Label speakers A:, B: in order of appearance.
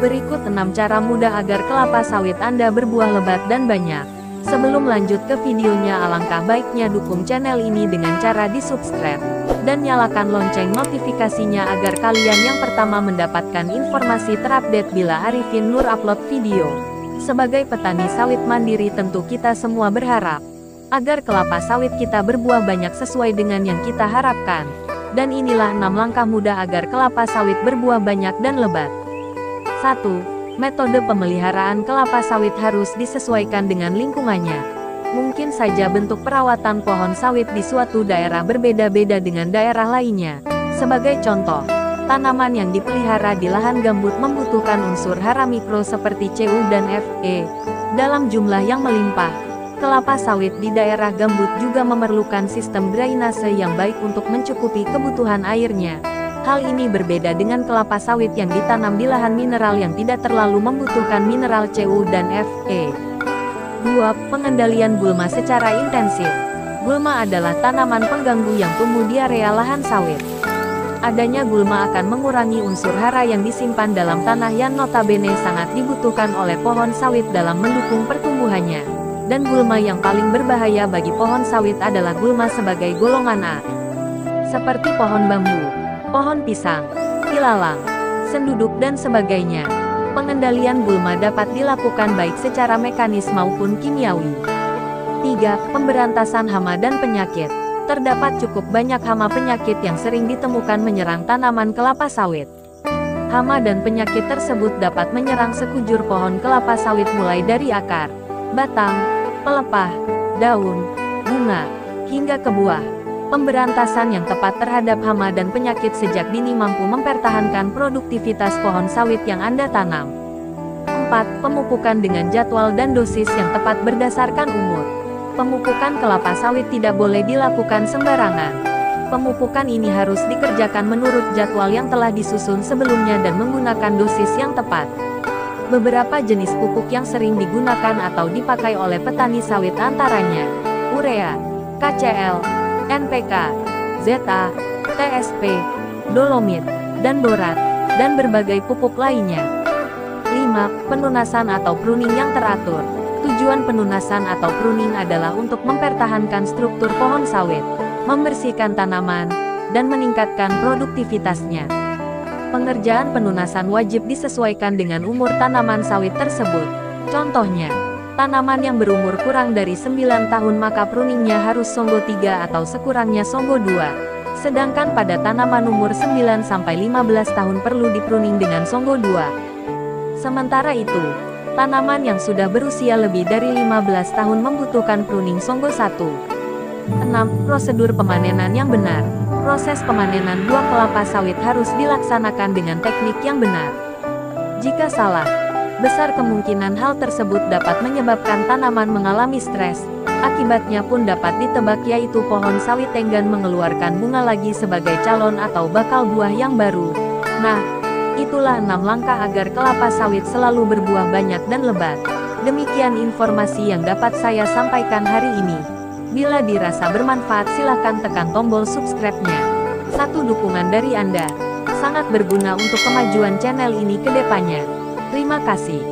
A: Berikut 6 cara mudah agar kelapa sawit Anda berbuah lebat dan banyak. Sebelum lanjut ke videonya, alangkah baiknya dukung channel ini dengan cara di-subscribe dan nyalakan lonceng notifikasinya agar kalian yang pertama mendapatkan informasi terupdate bila Arifin Nur upload video. Sebagai petani sawit mandiri, tentu kita semua berharap agar kelapa sawit kita berbuah banyak sesuai dengan yang kita harapkan. Dan inilah 6 langkah mudah agar kelapa sawit berbuah banyak dan lebat. 1. Metode pemeliharaan kelapa sawit harus disesuaikan dengan lingkungannya. Mungkin saja bentuk perawatan pohon sawit di suatu daerah berbeda-beda dengan daerah lainnya. Sebagai contoh, tanaman yang dipelihara di lahan gambut membutuhkan unsur hara mikro seperti Cu dan Fe dalam jumlah yang melimpah. Kelapa sawit di daerah gambut juga memerlukan sistem drainase yang baik untuk mencukupi kebutuhan airnya. Hal ini berbeda dengan kelapa sawit yang ditanam di lahan mineral yang tidak terlalu membutuhkan mineral Cu dan Fe. 2. Pengendalian gulma secara intensif. Gulma adalah tanaman pengganggu yang tumbuh di area lahan sawit. Adanya gulma akan mengurangi unsur hara yang disimpan dalam tanah yang notabene sangat dibutuhkan oleh pohon sawit dalam mendukung pertumbuhannya. Dan gulma yang paling berbahaya bagi pohon sawit adalah gulma sebagai golongan A. Seperti pohon bambu, pohon pisang, ilalang, senduduk dan sebagainya. Pengendalian gulma dapat dilakukan baik secara mekanis maupun kimiawi. 3. Pemberantasan hama dan penyakit. Terdapat cukup banyak hama penyakit yang sering ditemukan menyerang tanaman kelapa sawit. Hama dan penyakit tersebut dapat menyerang sekujur pohon kelapa sawit mulai dari akar, batang, pelepah, daun, bunga, hingga ke buah. Pemberantasan yang tepat terhadap hama dan penyakit sejak dini mampu mempertahankan produktivitas pohon sawit yang Anda tanam. 4. Pemupukan dengan jadwal dan dosis yang tepat berdasarkan umur. Pemupukan kelapa sawit tidak boleh dilakukan sembarangan. Pemupukan ini harus dikerjakan menurut jadwal yang telah disusun sebelumnya dan menggunakan dosis yang tepat. Beberapa jenis pupuk yang sering digunakan atau dipakai oleh petani sawit antaranya urea, KCl, NPK, ZA, TSP, dolomit, dan borat, dan berbagai pupuk lainnya. 5. Penunasan atau pruning yang teratur. Tujuan penunasan atau pruning adalah untuk mempertahankan struktur pohon sawit, membersihkan tanaman, dan meningkatkan produktivitasnya. Pengerjaan penunasan wajib disesuaikan dengan umur tanaman sawit tersebut. Contohnya, tanaman yang berumur kurang dari 9 tahun maka pruningnya harus Songgo 3 atau sekurangnya Songgo 2. Sedangkan pada tanaman umur 9-15 tahun perlu dipruning dengan Songgo 2. Sementara itu, tanaman yang sudah berusia lebih dari 15 tahun membutuhkan pruning Songgo 1. 6. Prosedur pemanenan yang benar. Proses pemanenan buah kelapa sawit harus dilaksanakan dengan teknik yang benar. Jika salah, besar kemungkinan hal tersebut dapat menyebabkan tanaman mengalami stres. Akibatnya pun dapat ditebak, yaitu pohon sawit enggan mengeluarkan bunga lagi sebagai calon atau bakal buah yang baru. Nah, itulah 6 langkah agar kelapa sawit selalu berbuah banyak dan lebat. Demikian informasi yang dapat saya sampaikan hari ini. Bila dirasa bermanfaat, silahkan tekan tombol subscribe-nya. Satu dukungan dari Anda sangat berguna untuk kemajuan channel ini ke depannya. Terima kasih.